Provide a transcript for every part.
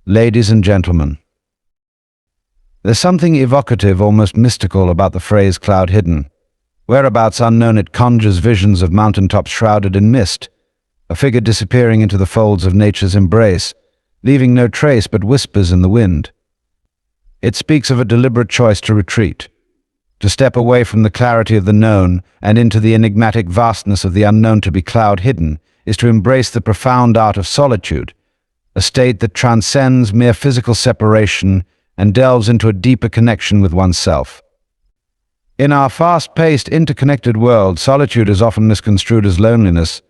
Ladies and gentlemen, there's something evocative, almost mystical, about the phrase cloud hidden. Whereabouts unknown, it conjures visions of mountaintops shrouded in mist, a figure disappearing into the folds of nature's embrace, leaving no trace but whispers in the wind. It speaks of a deliberate choice to retreat, to step away from the clarity of the known and into the enigmatic vastness of the unknown. To be cloud hidden is to embrace the profound art of solitude, a state that transcends mere physical separation and delves into a deeper connection with oneself. In our fast-paced, interconnected world, solitude is often misconstrued as loneliness,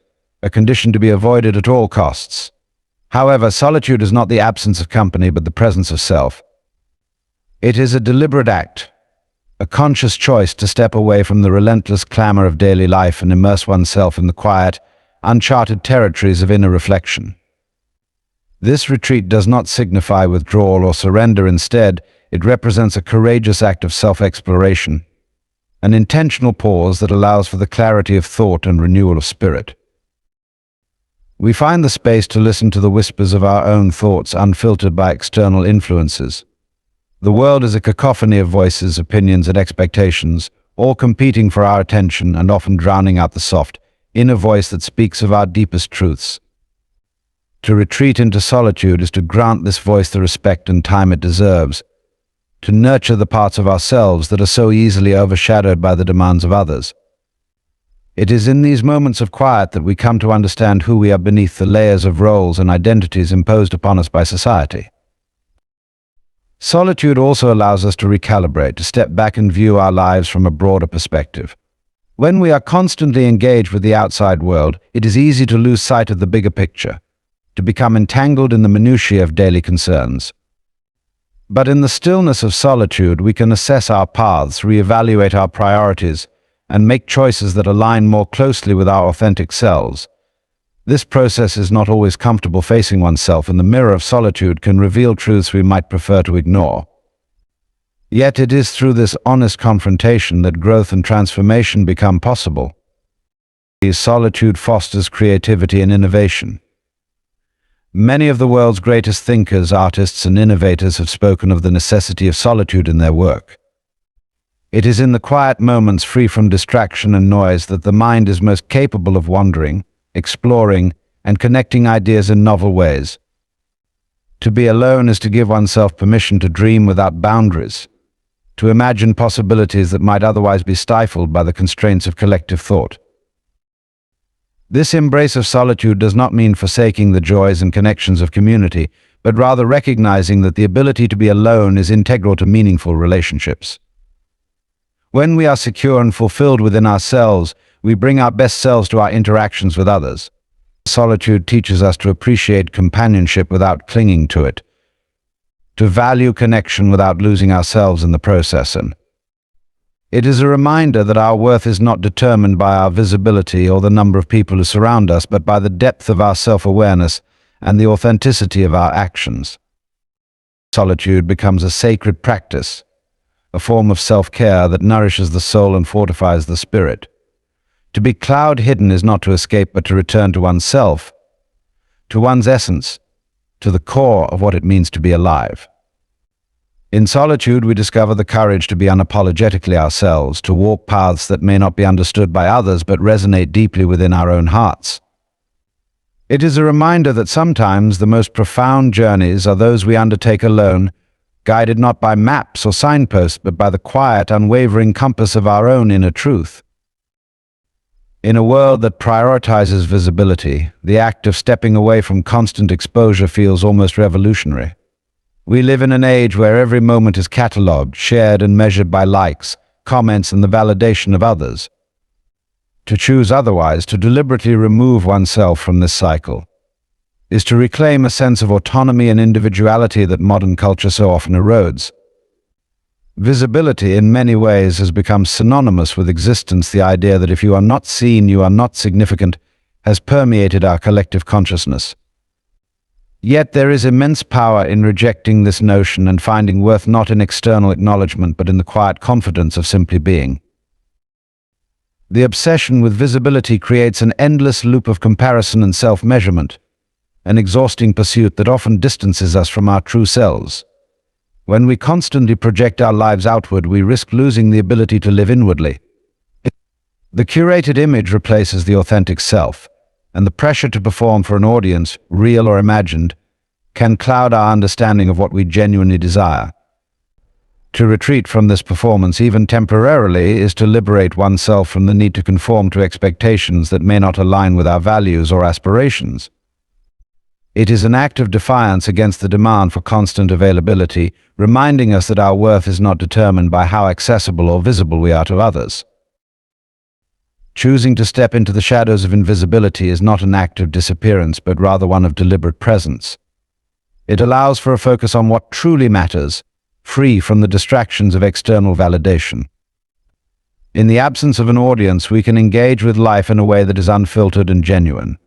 a condition to be avoided at all costs. However, solitude is not the absence of company, but the presence of self. It is a deliberate act, a conscious choice to step away from the relentless clamor of daily life and immerse oneself in the quiet, uncharted territories of inner reflection. This retreat does not signify withdrawal or surrender. Instead, it represents a courageous act of self-exploration, an intentional pause that allows for the clarity of thought and renewal of spirit. We find the space to listen to the whispers of our own thoughts, unfiltered by external influences. The world is a cacophony of voices, opinions, and expectations, all competing for our attention and often drowning out the soft, inner voice that speaks of our deepest truths. To retreat into solitude is to grant this voice the respect and time it deserves, to nurture the parts of ourselves that are so easily overshadowed by the demands of others. It is in these moments of quiet that we come to understand who we are beneath the layers of roles and identities imposed upon us by society. Solitude also allows us to recalibrate, to step back and view our lives from a broader perspective. When we are constantly engaged with the outside world, it is easy to lose sight of the bigger picture, to become entangled in the minutiae of daily concerns. But in the stillness of solitude, we can assess our paths, reevaluate our priorities, and make choices that align more closely with our authentic selves. This process is not always comfortable. Facing oneself in the mirror of solitude can reveal truths we might prefer to ignore. Yet it is through this honest confrontation that growth and transformation become possible. Solitude fosters creativity and innovation. Many of the world's greatest thinkers, artists, and innovators have spoken of the necessity of solitude in their work. It is in the quiet moments, free from distraction and noise, that the mind is most capable of wandering, exploring, and connecting ideas in novel ways. To be alone is to give oneself permission to dream without boundaries, to imagine possibilities that might otherwise be stifled by the constraints of collective thought. This embrace of solitude does not mean forsaking the joys and connections of community, but rather recognizing that the ability to be alone is integral to meaningful relationships. When we are secure and fulfilled within ourselves, we bring our best selves to our interactions with others. Solitude teaches us to appreciate companionship without clinging to it, to value connection without losing ourselves in the process. And it is a reminder that our worth is not determined by our visibility or the number of people who surround us, but by the depth of our self-awareness and the authenticity of our actions. Solitude becomes a sacred practice, a form of self-care that nourishes the soul and fortifies the spirit. To be cloud hidden is not to escape, but to return to oneself, to one's essence, to the core of what it means to be alive. In solitude, we discover the courage to be unapologetically ourselves, to walk paths that may not be understood by others but resonate deeply within our own hearts. It is a reminder that sometimes the most profound journeys are those we undertake alone, guided not by maps or signposts, but by the quiet, unwavering compass of our own inner truth. In a world that prioritizes visibility, the act of stepping away from constant exposure feels almost revolutionary. We live in an age where every moment is catalogued, shared, and measured by likes, comments, and the validation of others. To choose otherwise, to deliberately remove oneself from this cycle, is to reclaim a sense of autonomy and individuality that modern culture so often erodes. Visibility, in many ways, has become synonymous with existence. The idea that if you are not seen, you are not significant, has permeated our collective consciousness. Yet there is immense power in rejecting this notion and finding worth not in external acknowledgement, but in the quiet confidence of simply being. The obsession with visibility creates an endless loop of comparison and self-measurement. an exhausting pursuit that often distances us from our true selves. When we constantly project our lives outward, we risk losing the ability to live inwardly. The curated image replaces the authentic self, and the pressure to perform for an audience, real or imagined, can cloud our understanding of what we genuinely desire. To retreat from this performance, even temporarily, is to liberate oneself from the need to conform to expectations that may not align with our values or aspirations. It is an act of defiance against the demand for constant availability, reminding us that our worth is not determined by how accessible or visible we are to others. Choosing to step into the shadows of invisibility is not an act of disappearance, but rather one of deliberate presence. It allows for a focus on what truly matters, free from the distractions of external validation. In the absence of an audience, we can engage with life in a way that is unfiltered and genuine.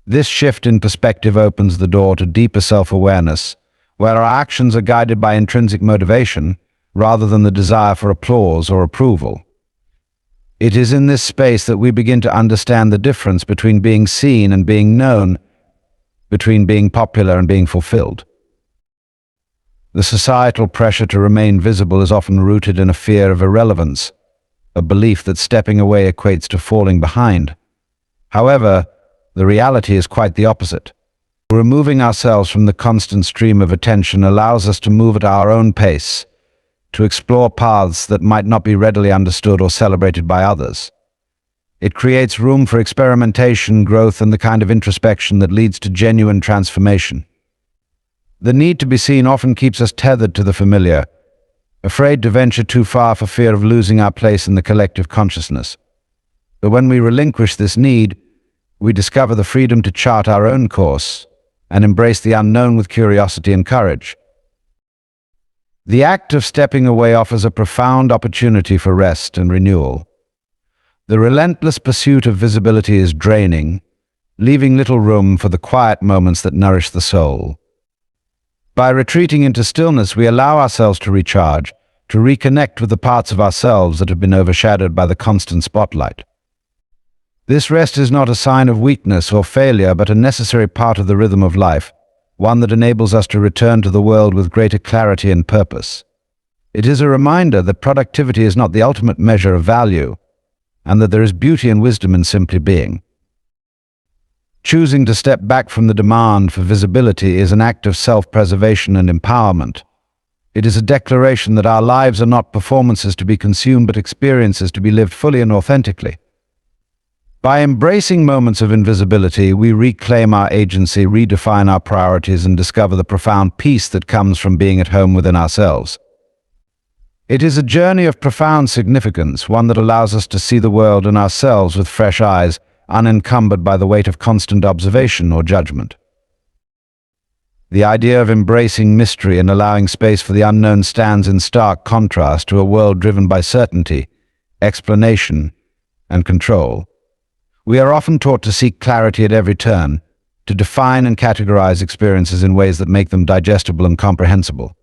This shift in perspective opens the door to deeper self-awareness, where our actions are guided by intrinsic motivation rather than the desire for applause or approval. It is in this space that we begin to understand the difference between being seen and being known, between being popular and being fulfilled. The societal pressure to remain visible is often rooted in a fear of irrelevance, a belief that stepping away equates to falling behind. However, the reality is quite the opposite. Removing ourselves from the constant stream of attention allows us to move at our own pace, to explore paths that might not be readily understood or celebrated by others. It creates room for experimentation, growth, and the kind of introspection that leads to genuine transformation. The need to be seen often keeps us tethered to the familiar, afraid to venture too far for fear of losing our place in the collective consciousness. But when we relinquish this need, we discover the freedom to chart our own course and embrace the unknown with curiosity and courage. The act of stepping away offers a profound opportunity for rest and renewal. The relentless pursuit of visibility is draining, leaving little room for the quiet moments that nourish the soul. By retreating into stillness, we allow ourselves to recharge, to reconnect with the parts of ourselves that have been overshadowed by the constant spotlight. This rest is not a sign of weakness or failure, but a necessary part of the rhythm of life, one that enables us to return to the world with greater clarity and purpose. It is a reminder that productivity is not the ultimate measure of value, and that there is beauty and wisdom in simply being. Choosing to step back from the demand for visibility is an act of self-preservation and empowerment. It is a declaration that our lives are not performances to be consumed, but experiences to be lived fully and authentically. By embracing moments of invisibility, we reclaim our agency, redefine our priorities, and discover the profound peace that comes from being at home within ourselves. It is a journey of profound significance, one that allows us to see the world and ourselves with fresh eyes, unencumbered by the weight of constant observation or judgment. The idea of embracing mystery and allowing space for the unknown stands in stark contrast to a world driven by certainty, explanation, and control. We are often taught to seek clarity at every turn, to define and categorize experiences in ways that make them digestible and comprehensible.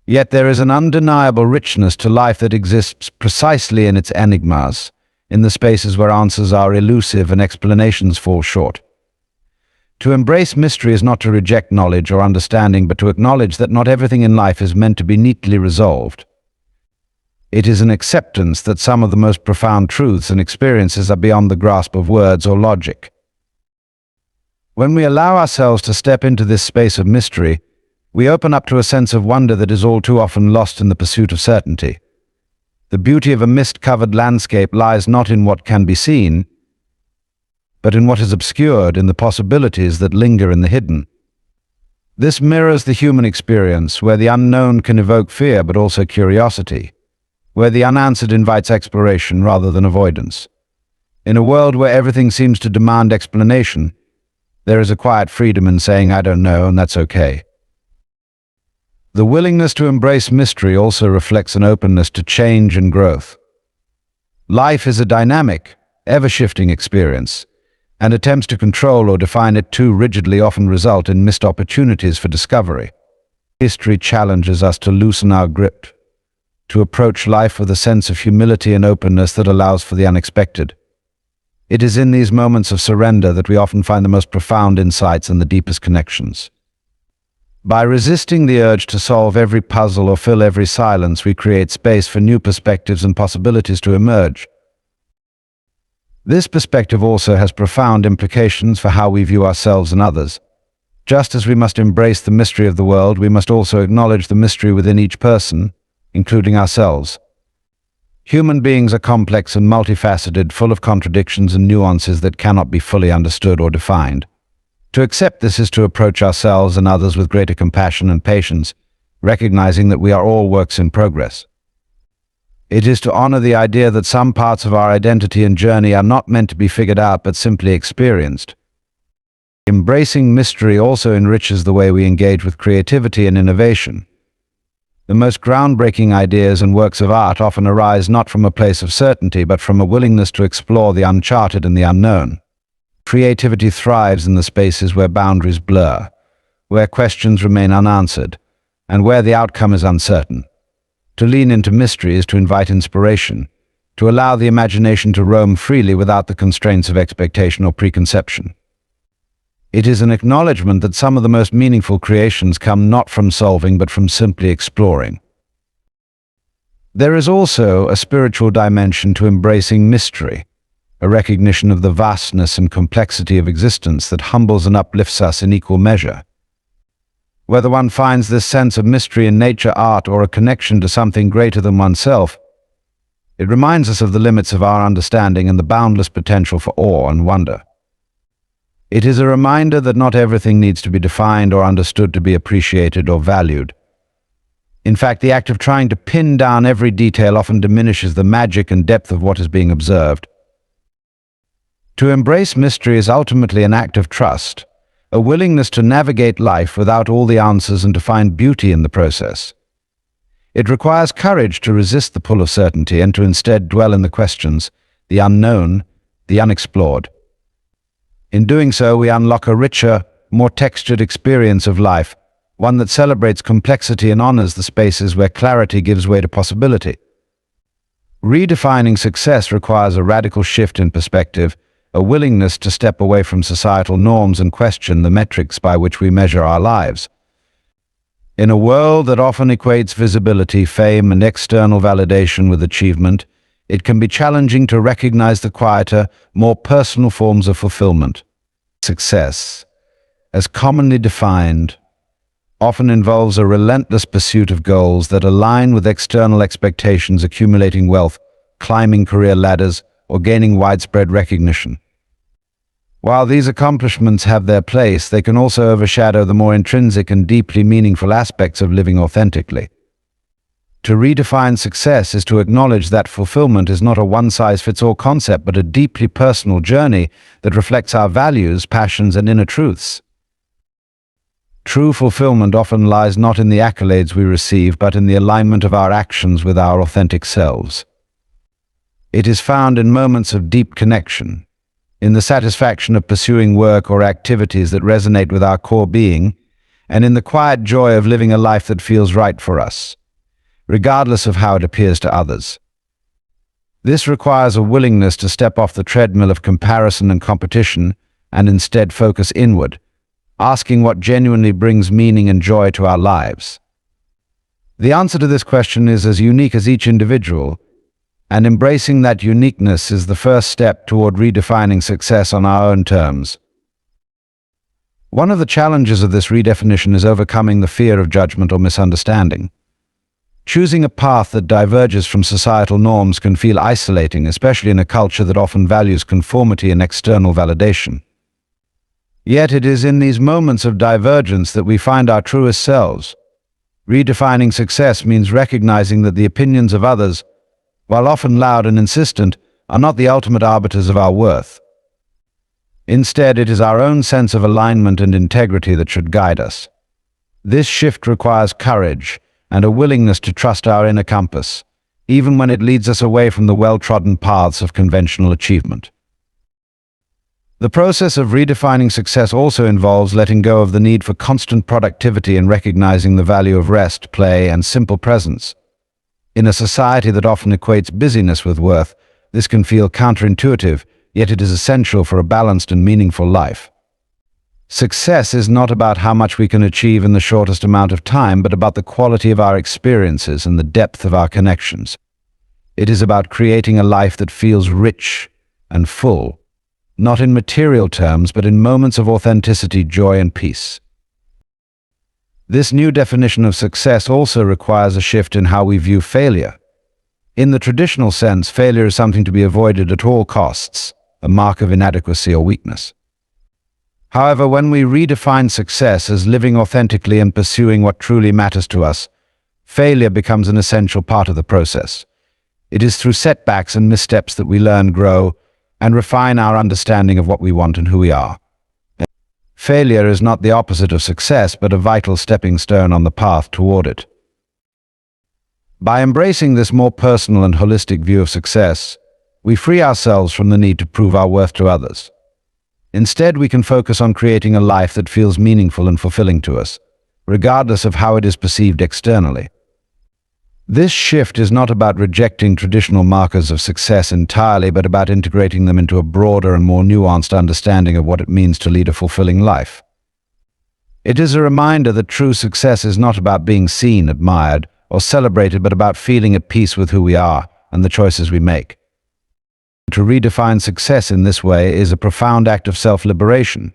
Yet there is an undeniable richness to life that exists precisely in its enigmas, in the spaces where answers are elusive and explanations fall short. To embrace mystery is not to reject knowledge or understanding, but to acknowledge that not everything in life is meant to be neatly resolved. It is an acceptance that some of the most profound truths and experiences are beyond the grasp of words or logic. When we allow ourselves to step into this space of mystery, we open up to a sense of wonder that is all too often lost in the pursuit of certainty. The beauty of a mist-covered landscape lies not in what can be seen, but in what is obscured, in the possibilities that linger in the hidden. This mirrors the human experience, where the unknown can evoke fear but also curiosity, where the unanswered invites exploration rather than avoidance. In a world where everything seems to demand explanation, there is a quiet freedom in saying, "I don't know," and that's okay. The willingness to embrace mystery also reflects an openness to change and growth. Life is a dynamic, ever-shifting experience, and attempts to control or define it too rigidly often result in missed opportunities for discovery. History challenges us to loosen our grip, to approach life with a sense of humility and openness that allows for the unexpected. It is in these moments of surrender that we often find the most profound insights and the deepest connections. By resisting the urge to solve every puzzle or fill every silence, we create space for new perspectives and possibilities to emerge. This perspective also has profound implications for how we view ourselves and others. Just as we must embrace the mystery of the world, we must also acknowledge the mystery within each person, including ourselves. Human beings are complex and multifaceted, full of contradictions and nuances that cannot be fully understood or defined. To accept this is to approach ourselves and others with greater compassion and patience, recognizing that we are all works in progress. It is to honor the idea that some parts of our identity and journey are not meant to be figured out but simply experienced. Embracing mystery also enriches the way we engage with creativity and innovation. The most groundbreaking ideas and works of art often arise not from a place of certainty but from a willingness to explore the uncharted and the unknown. Creativity thrives in the spaces where boundaries blur, where questions remain unanswered, and where the outcome is uncertain. To lean into mystery is to invite inspiration, to allow the imagination to roam freely without the constraints of expectation or preconception. It is an acknowledgement that some of the most meaningful creations come not from solving but from simply exploring. There is also a spiritual dimension to embracing mystery, a recognition of the vastness and complexity of existence that humbles and uplifts us in equal measure. Whether one finds this sense of mystery in nature, art, or a connection to something greater than oneself, it reminds us of the limits of our understanding and the boundless potential for awe and wonder. It is a reminder that not everything needs to be defined or understood to be appreciated or valued. In fact, the act of trying to pin down every detail often diminishes the magic and depth of what is being observed. To embrace mystery is ultimately an act of trust, a willingness to navigate life without all the answers and to find beauty in the process. It requires courage to resist the pull of certainty and to instead dwell in the questions, the unknown, the unexplored. In doing so, we unlock a richer, more textured experience of life, one that celebrates complexity and honors the spaces where clarity gives way to possibility. Redefining success requires a radical shift in perspective, a willingness to step away from societal norms and question the metrics by which we measure our lives. In a world that often equates visibility, fame, and external validation with achievement, it can be challenging to recognize the quieter, more personal forms of fulfillment. Success, as commonly defined, often involves a relentless pursuit of goals that align with external expectations, accumulating wealth, climbing career ladders, or gaining widespread recognition. While these accomplishments have their place, they can also overshadow the more intrinsic and deeply meaningful aspects of living authentically. To redefine success is to acknowledge that fulfillment is not a one-size-fits-all concept, but a deeply personal journey that reflects our values, passions, and inner truths. True fulfillment often lies not in the accolades we receive, but in the alignment of our actions with our authentic selves. It is found in moments of deep connection, in the satisfaction of pursuing work or activities that resonate with our core being, and in the quiet joy of living a life that feels right for us, regardless of how it appears to others. This requires a willingness to step off the treadmill of comparison and competition and instead focus inward, asking what genuinely brings meaning and joy to our lives. The answer to this question is as unique as each individual, and embracing that uniqueness is the first step toward redefining success on our own terms. One of the challenges of this redefinition is overcoming the fear of judgment or misunderstanding. Choosing a path that diverges from societal norms can feel isolating, especially in a culture that often values conformity and external validation. Yet it is in these moments of divergence that we find our truest selves. Redefining success means recognizing that the opinions of others, while often loud and insistent, are not the ultimate arbiters of our worth. Instead, it is our own sense of alignment and integrity that should guide us. This shift requires courage and a willingness to trust our inner compass, even when it leads us away from the well-trodden paths of conventional achievement. The process of redefining success also involves letting go of the need for constant productivity and recognizing the value of rest, play, and simple presence. In a society that often equates busyness with worth, this can feel counterintuitive, yet it is essential for a balanced and meaningful life. Success is not about how much we can achieve in the shortest amount of time, but about the quality of our experiences and the depth of our connections. It is about creating a life that feels rich and full, not in material terms, but in moments of authenticity, joy, and peace. This new definition of success also requires a shift in how we view failure. In the traditional sense, failure is something to be avoided at all costs, a mark of inadequacy or weakness. However, when we redefine success as living authentically and pursuing what truly matters to us, failure becomes an essential part of the process. It is through setbacks and missteps that we learn, grow, and refine our understanding of what we want and who we are. Failure is not the opposite of success, but a vital stepping stone on the path toward it. By embracing this more personal and holistic view of success, we free ourselves from the need to prove our worth to others. Instead, we can focus on creating a life that feels meaningful and fulfilling to us, regardless of how it is perceived externally. This shift is not about rejecting traditional markers of success entirely, but about integrating them into a broader and more nuanced understanding of what it means to lead a fulfilling life. It is a reminder that true success is not about being seen, admired, or celebrated, but about feeling at peace with who we are and the choices we make. To redefine success in this way is a profound act of self-liberation.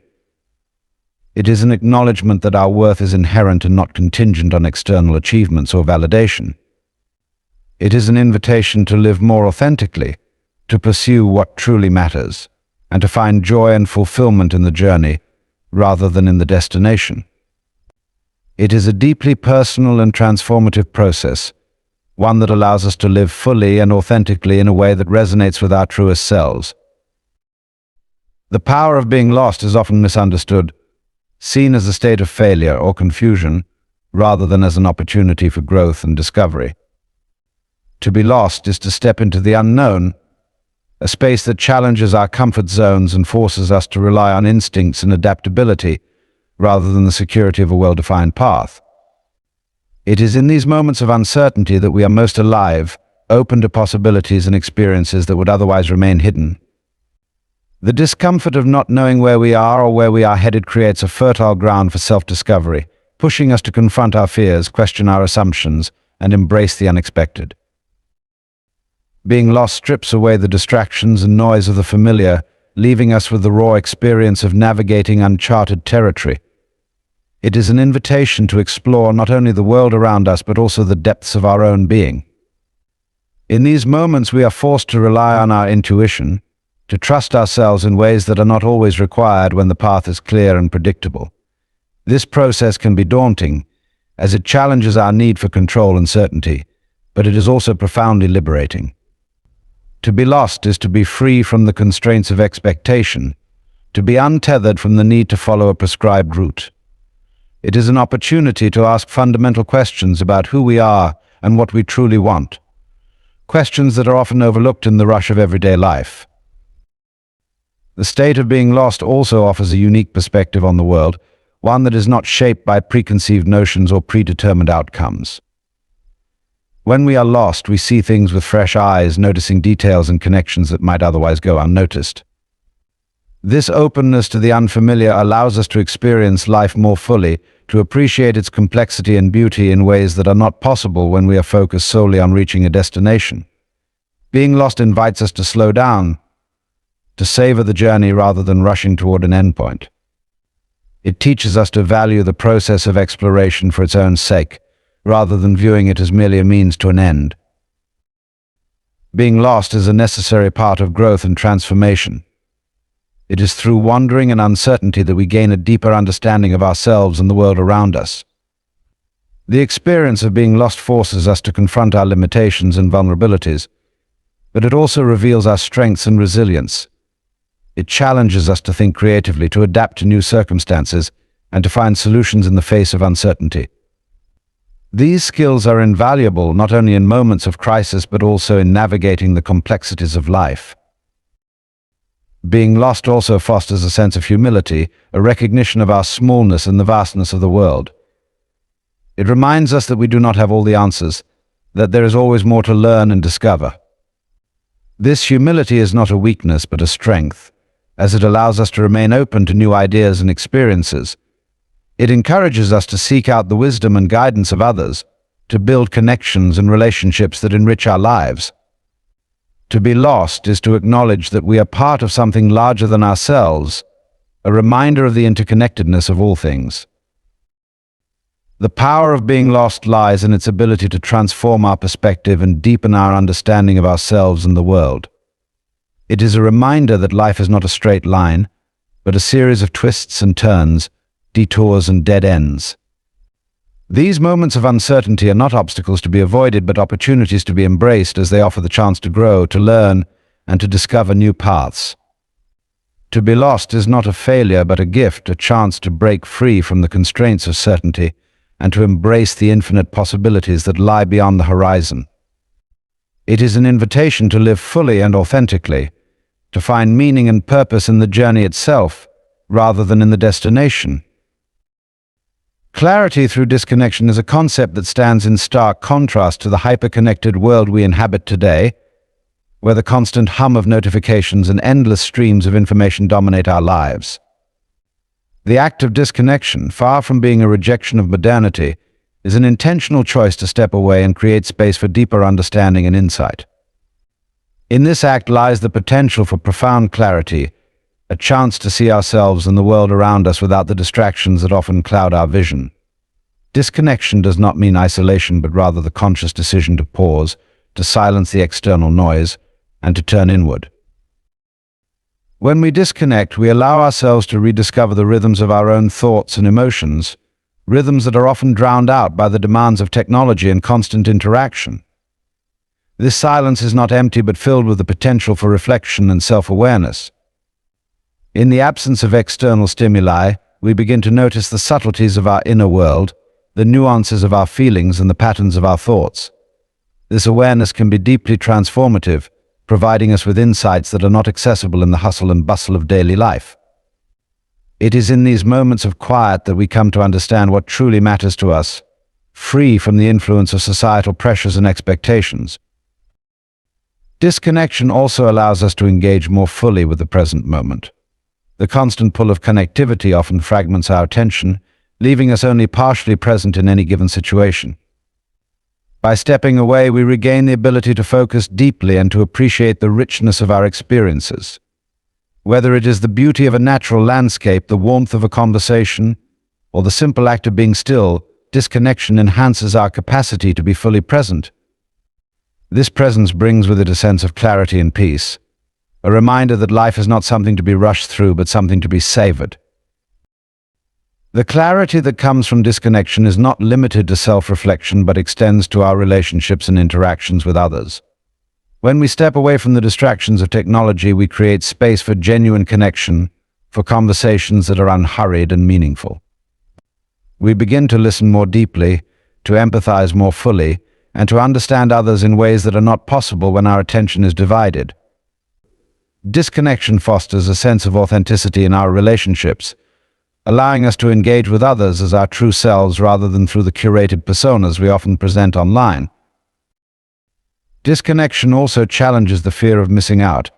It is an acknowledgement that our worth is inherent and not contingent on external achievements or validation. It is an invitation to live more authentically, to pursue what truly matters, and to find joy and fulfillment in the journey rather than in the destination. It is a deeply personal and transformative process, one that allows us to live fully and authentically in a way that resonates with our truest selves. The power of being lost is often misunderstood, seen as a state of failure or confusion, rather than as an opportunity for growth and discovery. To be lost is to step into the unknown, a space that challenges our comfort zones and forces us to rely on instincts and adaptability, rather than the security of a well-defined path. It is in these moments of uncertainty that we are most alive, open to possibilities and experiences that would otherwise remain hidden. The discomfort of not knowing where we are or where we are headed creates a fertile ground for self-discovery, pushing us to confront our fears, question our assumptions, and embrace the unexpected. Being lost strips away the distractions and noise of the familiar, leaving us with the raw experience of navigating uncharted territory. It is an invitation to explore not only the world around us, but also the depths of our own being. In these moments, we are forced to rely on our intuition, to trust ourselves in ways that are not always required when the path is clear and predictable. This process can be daunting, as it challenges our need for control and certainty, but it is also profoundly liberating. To be lost is to be free from the constraints of expectation, to be untethered from the need to follow a prescribed route. It is an opportunity to ask fundamental questions about who we are and what we truly want, questions that are often overlooked in the rush of everyday life. The state of being lost also offers a unique perspective on the world, one that is not shaped by preconceived notions or predetermined outcomes. When we are lost, we see things with fresh eyes, noticing details and connections that might otherwise go unnoticed. This openness to the unfamiliar allows us to experience life more fully, to appreciate its complexity and beauty in ways that are not possible when we are focused solely on reaching a destination. Being lost invites us to slow down, to savor the journey rather than rushing toward an endpoint. It teaches us to value the process of exploration for its own sake, rather than viewing it as merely a means to an end. Being lost is a necessary part of growth and transformation. It is through wandering and uncertainty that we gain a deeper understanding of ourselves and the world around us. The experience of being lost forces us to confront our limitations and vulnerabilities, but it also reveals our strengths and resilience. It challenges us to think creatively, to adapt to new circumstances, and to find solutions in the face of uncertainty. These skills are invaluable not only in moments of crisis, but also in navigating the complexities of life. Being lost also fosters a sense of humility, a recognition of our smallness and the vastness of the world. It reminds us that we do not have all the answers, that there is always more to learn and discover. This humility is not a weakness but a strength, as it allows us to remain open to new ideas and experiences. It encourages us to seek out the wisdom and guidance of others, to build connections and relationships that enrich our lives. To be lost is to acknowledge that we are part of something larger than ourselves, a reminder of the interconnectedness of all things. The power of being lost lies in its ability to transform our perspective and deepen our understanding of ourselves and the world. It is a reminder that life is not a straight line, but a series of twists and turns, detours and dead ends. These moments of uncertainty are not obstacles to be avoided, but opportunities to be embraced, as they offer the chance to grow, to learn, and to discover new paths. To be lost is not a failure, but a gift, a chance to break free from the constraints of certainty and to embrace the infinite possibilities that lie beyond the horizon. It is an invitation to live fully and authentically, to find meaning and purpose in the journey itself, rather than in the destination. Clarity through disconnection is a concept that stands in stark contrast to the hyper-connected world we inhabit today, where the constant hum of notifications and endless streams of information dominate our lives. The act of disconnection, far from being a rejection of modernity, is an intentional choice to step away and create space for deeper understanding and insight. In this act lies the potential for profound clarity, a chance to see ourselves and the world around us without the distractions that often cloud our vision. Disconnection does not mean isolation, but rather the conscious decision to pause, to silence the external noise, and to turn inward. When we disconnect, we allow ourselves to rediscover the rhythms of our own thoughts and emotions, rhythms that are often drowned out by the demands of technology and constant interaction. This silence is not empty, but filled with the potential for reflection and self-awareness. In the absence of external stimuli, we begin to notice the subtleties of our inner world, the nuances of our feelings and the patterns of our thoughts. This awareness can be deeply transformative, providing us with insights that are not accessible in the hustle and bustle of daily life. It is in these moments of quiet that we come to understand what truly matters to us, free from the influence of societal pressures and expectations. Disconnection also allows us to engage more fully with the present moment. The constant pull of connectivity often fragments our attention, leaving us only partially present in any given situation. By stepping away, we regain the ability to focus deeply and to appreciate the richness of our experiences. Whether it is the beauty of a natural landscape, the warmth of a conversation, or the simple act of being still, disconnection enhances our capacity to be fully present. This presence brings with it a sense of clarity and peace, a reminder that life is not something to be rushed through, but something to be savored. The clarity that comes from disconnection is not limited to self-reflection, but extends to our relationships and interactions with others. When we step away from the distractions of technology, we create space for genuine connection, for conversations that are unhurried and meaningful. We begin to listen more deeply, to empathize more fully, and to understand others in ways that are not possible when our attention is divided. Disconnection fosters a sense of authenticity in our relationships, allowing us to engage with others as our true selves rather than through the curated personas we often present online. Disconnection also challenges the fear of missing out,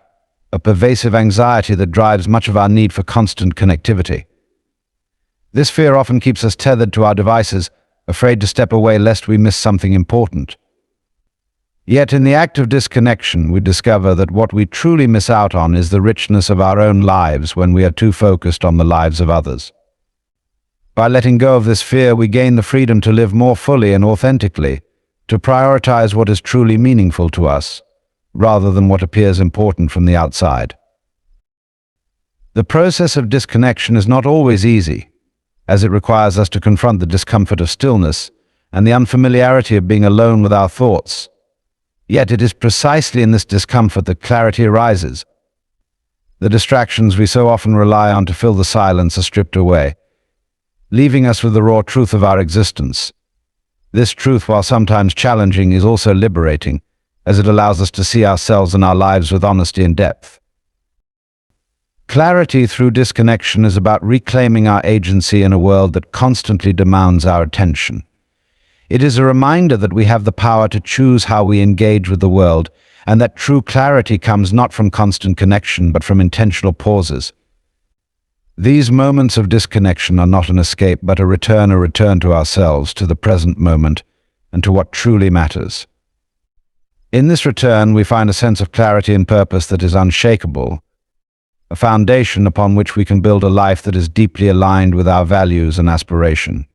a pervasive anxiety that drives much of our need for constant connectivity. This fear often keeps us tethered to our devices, afraid to step away lest we miss something important. Yet in the act of disconnection, we discover that what we truly miss out on is the richness of our own lives when we are too focused on the lives of others. By letting go of this fear, we gain the freedom to live more fully and authentically, to prioritize what is truly meaningful to us, rather than what appears important from the outside. The process of disconnection is not always easy, as it requires us to confront the discomfort of stillness and the unfamiliarity of being alone with our thoughts. Yet it is precisely in this discomfort that clarity arises. The distractions we so often rely on to fill the silence are stripped away, leaving us with the raw truth of our existence. This truth, while sometimes challenging, is also liberating, as it allows us to see ourselves and our lives with honesty and depth. Clarity through disconnection is about reclaiming our agency in a world that constantly demands our attention. It is a reminder that we have the power to choose how we engage with the world and that true clarity comes not from constant connection but from intentional pauses. These moments of disconnection are not an escape but a return to ourselves, to the present moment, and to what truly matters. In this return, we find a sense of clarity and purpose that is unshakable, a foundation upon which we can build a life that is deeply aligned with our values and aspiration.